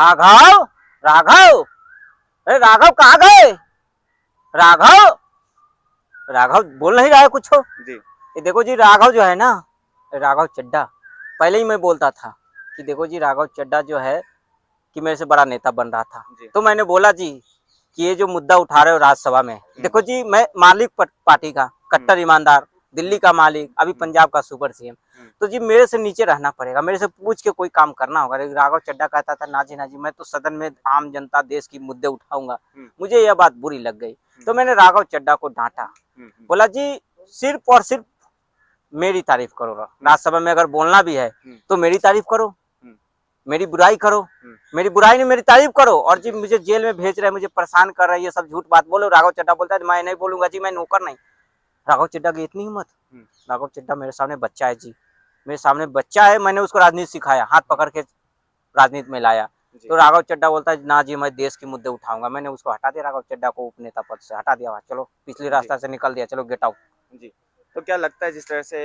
राघव, राघव, अरे राघव कहाँ गए? राघव, राघव बोल नहीं रहा है कुछ हो जी। ये देखो जी, राघव जो है ना, राघव चड्ढा, पहले ही मैं बोलता था कि देखो जी राघव चड्ढा जो है कि मेरे से बड़ा नेता बन रहा था। जी। तो मैंने बोला जी कि ये जो मुद्दा उठा रहे हो राज्यसभा में, देखो जी मैं मालिक पार्टी का कट्टर ईमानदार, दिल्ली का मालिक, अभी पंजाब का सुपर सीएम, तो जी मेरे से नीचे रहना पड़ेगा, मेरे से पूछ के कोई काम करना होगा। राघव चड्ढा कहता था ना जी ना जी, मैं तो सदन में आम जनता देश की मुद्दे उठाऊंगा। मुझे यह बात बुरी लग गई, तो मैंने राघव चड्ढा को डांटा, बोला जी सिर्फ और सिर्फ मेरी तारीफ करो, राज्यसभा में अगर बोलना भी है तो मेरी तारीफ करो, मेरी बुराई करो, मेरी बुराई नहीं मेरी तारीफ करो। और जी मुझे जेल में भेज रहे हैं, मुझे परेशान कर रहे हैं, ये सब झूठ बात बोलो। राघव चड्ढा बोलता है मैं नहीं बोलूंगा जी, मैं नौकर नहीं। राघव चड्ढा की इतनी हिम्मत। राघव चड्ढा मेरे सामने बच्चा है जी, मेरे सामने बच्चा है, मैंने उसको राजनीति सिखाया, हाथ पकड़ के राजनीति में लाया। तो राघव चड्ढा बोलता है ना जी मैं देश के मुद्दे उठाऊंगा। मैंने उसको हटा दिया, राघव चड्ढा को उपनेता पद से हटा दिया, चलो पिछले रास्ता से निकल दिया, चलो गेट आउट। जी। तो क्या लगता है जिस तरह से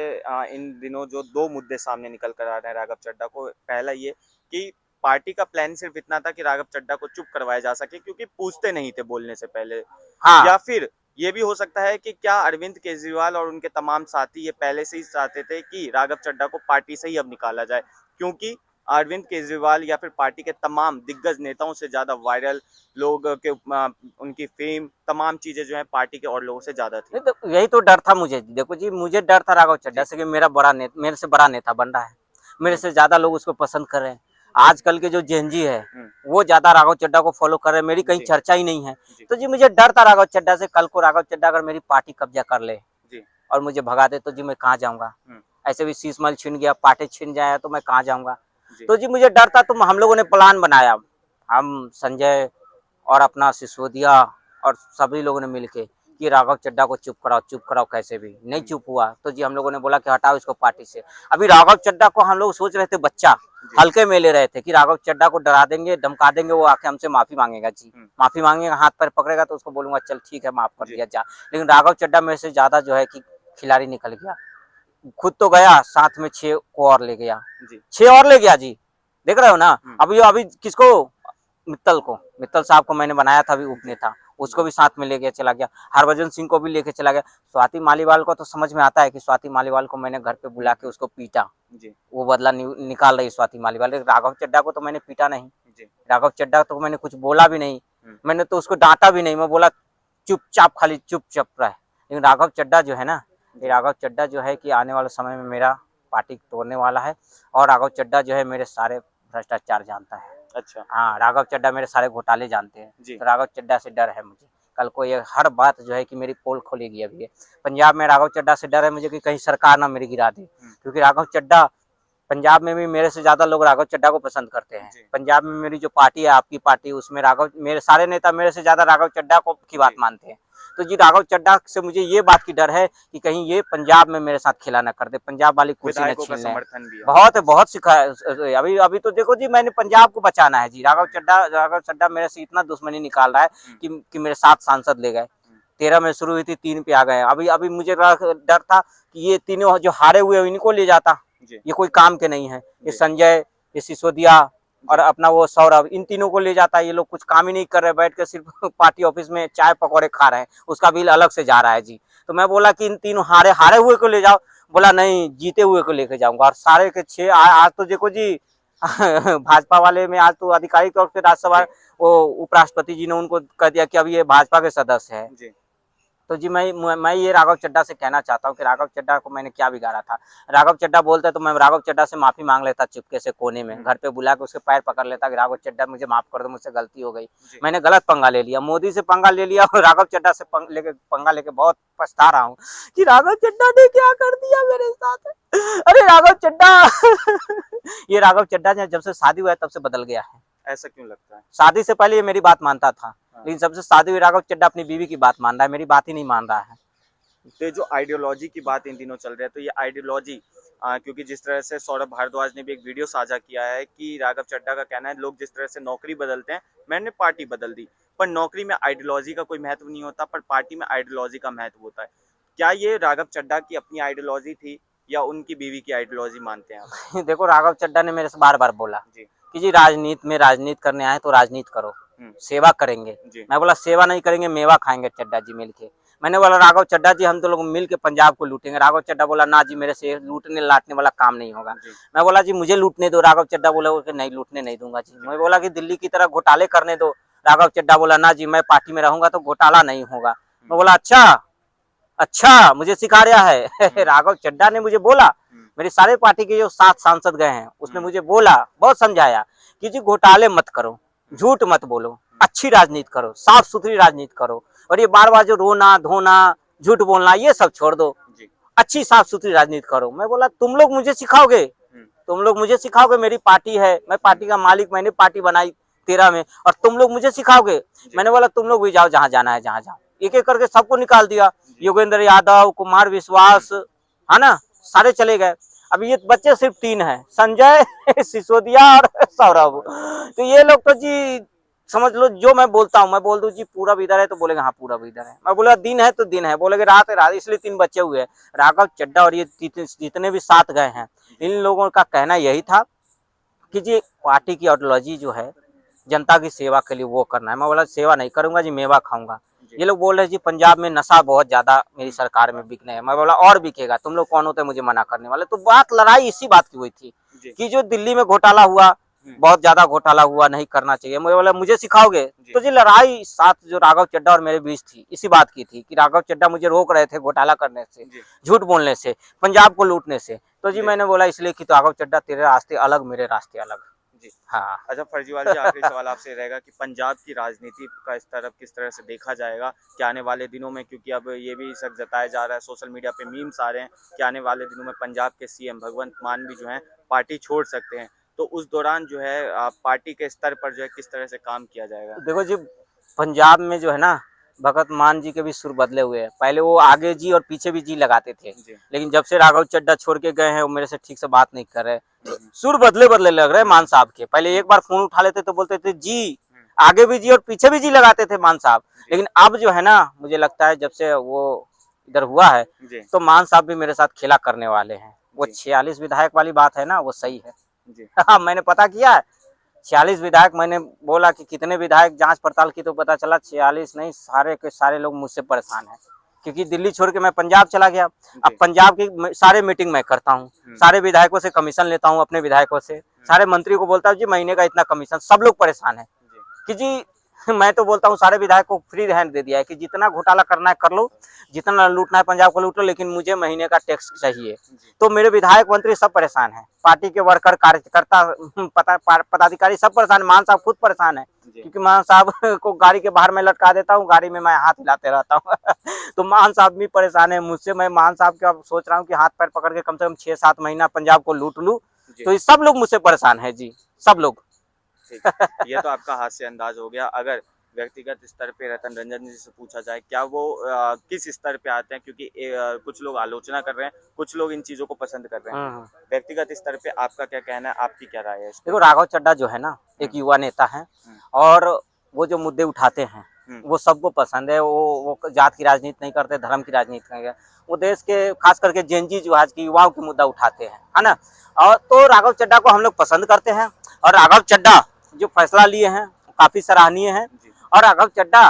इन दिनों जो दो मुद्दे सामने निकल कर आ रहे हैं राघव चड्ढा को, पहला ये कि पार्टी का प्लान सिर्फ इतना था कि राघव चड्ढा को चुप करवाया जा सके क्योंकि पूछते नहीं थे बोलने से पहले, हाँ, या फिर ये भी हो सकता है कि क्या अरविंद केजरीवाल और उनके तमाम साथी ये पहले से ही चाहते थे कि राघव चड्ढा को पार्टी से ही अब निकाला जाए, क्योंकि अरविंद केजरीवाल या फिर पार्टी के तमाम दिग्गज नेताओं से ज्यादा वायरल लोग के उनकी फेम तमाम चीजें जो है पार्टी के और लोगों से ज्यादा थी। तो यही तो डर था मुझे। देखो जी मुझे डर था राघव चड्ढा से कि मेरे से बड़ा नेता बन रहा है, मेरे से ज्यादा लोग उसको पसंद कर रहे हैं। आजकल के जो जेनजी है वो ज्यादा राघव चड्ढा को फॉलो कर रहे हैं, मेरी कहीं चर्चा ही नहीं है। तो जी मुझे डर था राघव चड्ढा से, कल को राघव चड्ढा अगर मेरी पार्टी कब्जा कर ले और मुझे भगा दे तो जी मैं कहाँ जाऊंगा। ऐसे भी शीशमहल छीन गया, पार्टी छीन जाए तो मैं कहाँ जाऊंगा। तो जी मुझे डर था, तो हम लोगों ने प्लान बनाया, हम संजय और अपना सिसोदिया और सभी लोगों ने मिलके कि राघव चड्ढा को चुप कराओ, कैसे भी नहीं चुप हुआ। तो जी हम लोगों ने बोला कि हटाओ इसको पार्टी से। अभी राघव चड्ढा को हम लोग सोच रहे थे बच्चा, हल्के में ले रहे थे कि राघव चड्ढा को डरा देंगे, धमका देंगे, वो आके हमसे माफी मांगेगा जी, माफी मांगेगा, हाथ पैर पकड़ेगा तो उसको बोलूंगा चल ठीक है माफ कर दिया जा। लेकिन राघव चड्ढा मेरे से ज्यादा जो है कि खिलाड़ी निकल गया, खुद तो गया, साथ में 6 को और ले गया, 6 और ले गया जी, देख रहे हो ना। अभी किसको, मित्तल साहब को मैंने बनाया था अभी उपनेता, उसको भी साथ में लेके चला गया, हरभजन सिंह को भी लेके चला गया। स्वाति मालीवाल को तो समझ में आता है कि स्वाति मालीवाल को मैंने घर पे बुला के उसको पीटा, वो बदला निकाल रही स्वाति मालीवाल। राघव चड्ढा को तो मैंने पीटा नहीं, राघव चड्ढा तो मैंने कुछ बोला भी नहीं, मैंने तो उसको डांटा भी नहीं, मैं बोला चुपचाप खाली चुपचाप रहे। लेकिन राघव चड्ढा जो है ना, ये राघव चड्ढा जो है कि आने वाले समय में मेरा पार्टी तोड़ने वाला है। और राघव चड्ढा जो है मेरे सारे भ्रष्टाचार जानता है। अच्छा। हाँ, राघव चड्ढा मेरे सारे घोटाले जानते हैं, तो राघव चड्ढा से डर है मुझे। कल को ये हर बात जो है कि मेरी पोल खोलेगी। अभी ये पंजाब में राघव चड्ढा से डर है मुझे कि कहीं सरकार ना मेरी गिरा दे, क्योंकि राघव चड्ढा, पंजाब में भी मेरे से ज्यादा लोग राघव चड्ढा को पसंद करते हैं। पंजाब में मेरी जो पार्टी है आपकी पार्टी, उसमें राघव, मेरे सारे नेता मेरे से ज्यादा राघव चड्ढा को की बात मानते हैं। तो जी राघव चड्ढा से मुझे ये बात की डर है कि कहीं ये पंजाब में मेरे साथ खेला ना कर दे, पंजाब वाली कुर्सी न छीन ले। बहुत सिखा अभी तो देखो जी मैंने पंजाब को बचाना है जी। राघव चड्ढा मेरे से इतना दुश्मनी निकाल रहा है कि मेरे 7 सांसद ले गए, 13 में शुरू हुई थी, 3 पे आ गए। अभी मुझे डर था कि ये तीनों जो हारे हुए इनको ले जाता, ये कोई काम के नहीं है। ये संजय, ये सिसोदिया और अपना वो सौरभ, इन तीनों को ले जाता है। ये लोग कुछ काम ही नहीं कर रहे, बैठ के सिर्फ पार्टी ऑफिस में चाय पकौड़े खा रहे हैं, उसका बिल अलग से जा रहा है जी। तो मैं बोला कि इन तीनों हारे हुए को ले जाओ, बोला नहीं जीते हुए को लेके जाऊंगा। और सारे के 6 आज तो देखो जी भाजपा वाले में आज तो आधिकारिक तौर से राज्यसभा वो उपराष्ट्रपति जी ने उनको कह दिया कि अब ये भाजपा के सदस्य है। तो जी मैं ये राघव चड्ढा से कहना चाहता हूँ कि राघव चड्ढा को मैंने क्या बिगाड़ा था। राघव चड्ढा बोलता तो मैं राघव चड्ढा से माफी मांग लेता, चुपके से कोने में घर पे बुला के उसके पैर पकड़ लेता कि राघव चड्ढा मुझे माफ कर दो, मुझसे गलती हो गई, मैंने गलत पंगा ले लिया, मोदी से पंगा ले लिया और राघव चड्ढा से पंगा लेके बहुत पछता रहा हूँ कि राघव चड्ढा ने क्या कर दिया मेरे साथ। अरे राघव चड्ढा ये राघव चड्ढा जब से शादी हुआ है तब से बदल गया है। ऐसा क्यों लगता है? शादी से पहले ये मेरी बात मानता था, लेकिन सबसे शादी हुई राघव चड्ढा अपनी बीवी की बात मान रहा है, मेरी बात ही नहीं मान रहा है। तो जो आइडियोलॉजी की बात इन दिनों चल रही है, तो ये आइडियोलॉजी क्योंकि जिस तरह से सौरभ भारद्वाज ने भी एक वीडियो साझा किया है कि राघव चड्ढा का कहना है लोग जिस तरह से नौकरी बदलते हैं, मैंने पार्टी बदल दी, पर नौकरी में आइडियोलॉजी का कोई महत्व नहीं होता, पर पार्टी में आइडियोलॉजी का महत्व होता है। क्या ये राघव चड्ढा की अपनी आइडियोलॉजी थी या उनकी बीवी की आइडियोलॉजी मानते हैं आप? देखो राघव चड्ढा ने मेरे से बार बार बोला कि कि जी राजनीति में राजनीति करने आए तो राजनीति करो, सेवा करेंगे। मैं बोला सेवा नहीं करेंगे, मेवा खाएंगे चड्डा जी मिल के। मैंने बोला राघव चड्डा जी हम तो लोग मिल के पंजाब को लूटेंगे। राघव चड्डा बोला ना जी मेरे से लूटने लाटने वाला काम नहीं होगा। मैं बोला जी मुझे लूटने दो। राघव चड्डा बोला कि नहीं लूटने नहीं दूंगा जी। मैं बोला कि दिल्ली की तरह घोटाले करने दो। राघव चड्डा बोला ना जी मैं पार्टी में रहूंगा तो घोटाला नहीं होगा। मैं बोला अच्छा मुझे सिखा रहा है। राघव चड्डा ने मुझे बोला, मेरे सारे पार्टी के जो 7 सांसद गए हैं उसने मुझे बोला, बहुत समझाया कि जी घोटाले मत करो, झूठ मत बोलो, अच्छी राजनीति करो, साफ सुथरी राजनीति करो, और ये बार बार जो रोना धोना झूठ बोलना ये सब छोड़ दो, अच्छी साफ सुथरी राजनीति करो। मैं बोला तुम लोग मुझे सिखाओगे, तुम लोग मुझे सिखाओगे, मेरी पार्टी है, मैं पार्टी का मालिक, मैंने पार्टी बनाई 13 में, और तुम लोग मुझे सिखाओगे। मैंने बोला तुम लोग भी जाओ जहाँ जाना है जहाँ जाओ। एक एक करके सबको निकाल दिया, योगेंद्र यादव, कुमार विश्वास, है ना, सारे चले गए। अब ये बच्चे सिर्फ 3 हैं, संजय, सिसोदिया और सौरभ। तो ये लोग तो जी समझ लो जो मैं बोलता हूँ, मैं बोल दूं जी पूरब इधर है तो बोलेंगे हाँ पूरब इधर है, मैं बोला दिन है तो दिन है, बोलेंगे रात है रात, इसलिए 3 बच्चे हुए। राघव चड्डा और ये जितने भी 7 गए हैं, इन लोगों का कहना यही था कि जी पार्टी की आइडियोलॉजी जो है जनता की सेवा के लिए वो करना है। मैं बोला सेवा नहीं करूंगा जी, मेवा खाऊंगा। ये लोग बोल रहे जी पंजाब में नशा बहुत ज्यादा मेरी सरकार में बिकने है। मैं बोला और बिकेगा, तुम लोग कौन होते हैं मुझे मना करने वाले। तो बात लड़ाई इसी बात की हुई थी कि जो दिल्ली में घोटाला हुआ, बहुत ज्यादा घोटाला हुआ, नहीं करना चाहिए। मुझे बोला मुझे सिखाओगे। तो जी लड़ाई साथ जो राघव चड्डा और मेरे बीच थी इसी बात की थी कि राघव चड्डा मुझे रोक रहे थे घोटाला करने से, झूठ बोलने से, पंजाब को लूटने से। तो जी मैंने बोला इसलिए कि राघव चड्डा तेरे रास्ते अलग, मेरे रास्ते अलग। हाँ। अच्छा फर्जीवाल जी, आखिरी सवाल आपसे रहेगा कि पंजाब की राजनीति का स्तर अब किस तरह से देखा जाएगा कि आने वाले दिनों में, क्योंकि अब ये भी शक जताया जा रहा है, सोशल मीडिया पे मीम्स आ रहे हैं कि आने वाले दिनों में पंजाब के सीएम भगवंत मान भी जो है पार्टी छोड़ सकते हैं। तो उस दौरान जो है पार्टी के स्तर पर जो है किस तरह से काम किया जाएगा? देखो जी पंजाब में जो है ना भगत मान जी के भी सुर बदले हुए हैं। पहले वो आगे जी और पीछे भी जी लगाते थे, लेकिन जब से राघव चड्डा छोड़ के गए हैं वो मेरे से ठीक से बात नहीं कर रहे, सुर बदले लग रहे हैं मान साहब के। पहले एक बार फोन उठा लेते तो बोलते थे जी, आगे भी जी और पीछे भी जी लगाते थे मान साहब। लेकिन अब जो है ना मुझे लगता है जब से वो इधर हुआ है तो मान साहब भी मेरे साथ खेला करने वाले हैं। वो 46 विधायक वाली बात है ना, वो सही है। हाँ मैंने पता किया है 46 विधायक, मैंने बोला कि कितने विधायक, जांच पड़ताल की तो पता चला 46 नहीं, सारे के सारे लोग मुझसे परेशान हैं, क्योंकि दिल्ली छोड़ के मैं पंजाब चला गया। अब पंजाब की सारे मीटिंग मैं करता हूँ, सारे विधायकों से कमीशन लेता हूँ, अपने विधायकों से, सारे मंत्री को बोलता हूँ जी महीने का इतना कमीशन। सब लोग परेशान है कि जी मैं तो बोलता हूँ सारे विधायक को फ्री हैंड दे दिया है कि जितना घोटाला करना है कर लो, जितना लूटना है पंजाब को लूट लो, लेकिन मुझे महीने का टैक्स चाहिए। तो मेरे विधायक मंत्री सब परेशान हैं, पार्टी के वर्कर, कार्यकर्ता, पदाधिकारी सब परेशान है। मान साहब खुद परेशान है क्योंकि मान साहब को गाड़ी के बाहर में लटका देता हूँ, गाड़ी में मैं हाथ हिलाते रहता हूँ। तो मान साहब भी परेशान है मुझसे। मैं मान साहब का सोच रहा हूँ कि हाथ पैर पकड़ के कम से कम 6-7 महीना पंजाब को लूट लूँ। तो ये सब लोग मुझसे परेशान है जी, सब लोग। ये तो आपका हास्य अंदाज हो गया। अगर व्यक्तिगत स्तर पे रतन रंजन जी से पूछा जाए क्या वो किस स्तर पे आते हैं, क्योंकि कुछ लोग आलोचना कर रहे हैं, कुछ लोग इन चीजों को पसंद कर रहे हैं, व्यक्तिगत स्तर पे आपका क्या कहना है, आपकी क्या राय है? देखो राघव चड्डा जो है ना एक युवा नेता है, और वो जो मुद्दे उठाते हैं वो सबको पसंद है। वो जात की राजनीति नहीं करते, धर्म की राजनीति नहीं करते, वो देश के खास करके जेनजी जो आज की युवाओं के मुद्दा उठाते हैं, है ना। और तो राघव चड्डा को हम लोग पसंद करते हैं, और राघव चड्डा जो फैसला लिए हैं काफी सराहनीय है। और राघव चड्डा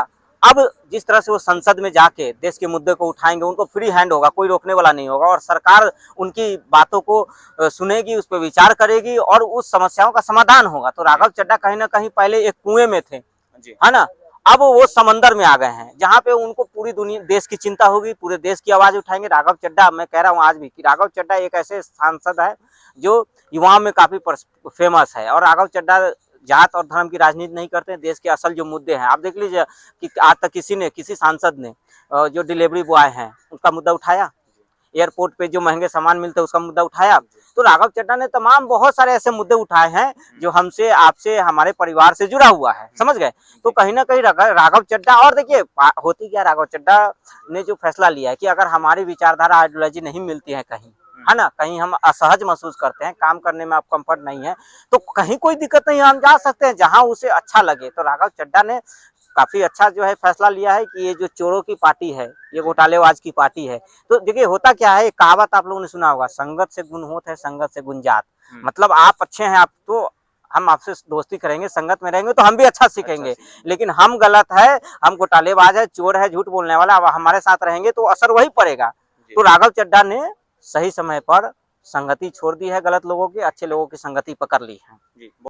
अब जिस तरह से वो संसद में जाके देश के मुद्दे को उठाएंगे, उनको फ्री हैंड होगा, कोई रोकने वाला नहीं होगा, और सरकार उनकी बातों को सुनेगी, उस पर विचार करेगी और उस समस्याओं का समाधान होगा। तो राघव चड्डा कहीं ना कहीं पहले एक कुएं में थे, है ना, अब वो समंदर में आ गए हैं जहाँ पे उनको पूरी दुनिया देश की चिंता होगी, पूरे देश की आवाज उठाएंगे। राघव चड्डा, मैं कह रहा हूँ आज भी कि राघव चड्डा एक ऐसे सांसद है जो युवाओं में काफी फेमस है। और राघव चड्डा जात और धर्म की राजनीति नहीं करते हैं, देश के असल जो मुद्दे हैं। आप देख लीजिए कि आज तक किसी सांसद ने जो डिलीवरी बॉय हैं उसका मुद्दा उठाया, एयरपोर्ट पे जो महंगे सामान मिलते हैं उसका मुद्दा उठाया। तो राघव चड्डा ने तमाम बहुत सारे ऐसे मुद्दे उठाए हैं जो हमसे, आपसे, हमारे परिवार से जुड़ा हुआ है, समझ गए। तो कहीं ना कहीं राघव चड्डा, और देखिए होती क्या, राघव चड्डा ने जो फैसला लिया है कि अगर हमारी विचारधारा आइडियोलॉजी नहीं मिलती है कहीं, है ना, कहीं हम असहज महसूस करते हैं, काम करने में आप कंफर्ट नहीं है, तो कहीं कोई दिक्कत नहीं, हम जा सकते हैं जहां उसे अच्छा लगे। तो राघव चड्डा ने काफी अच्छा जो है फैसला लिया है कि ये जो चोरों की पार्टी है, ये घोटालेबाज की पार्टी है। तो देखिए होता क्या है, कहावत आप लोगों ने सुना होगा, संगत से गुण होत है, संगत से गुण जात। मतलब आप अच्छे हैं, आप तो हम आपसे दोस्ती करेंगे, संगत में रहेंगे तो हम भी अच्छा सीखेंगे। लेकिन हम गलत है, हम घोटालेबाज है, चोर है, झूठ बोलने वाला, अब हमारे साथ रहेंगे तो असर वही पड़ेगा। तो राघव चड्ढा ने सही समय पर संगति छोड़ दी है गलत लोगों की, अच्छे लोगों की संगति पकड़ ली है। जी।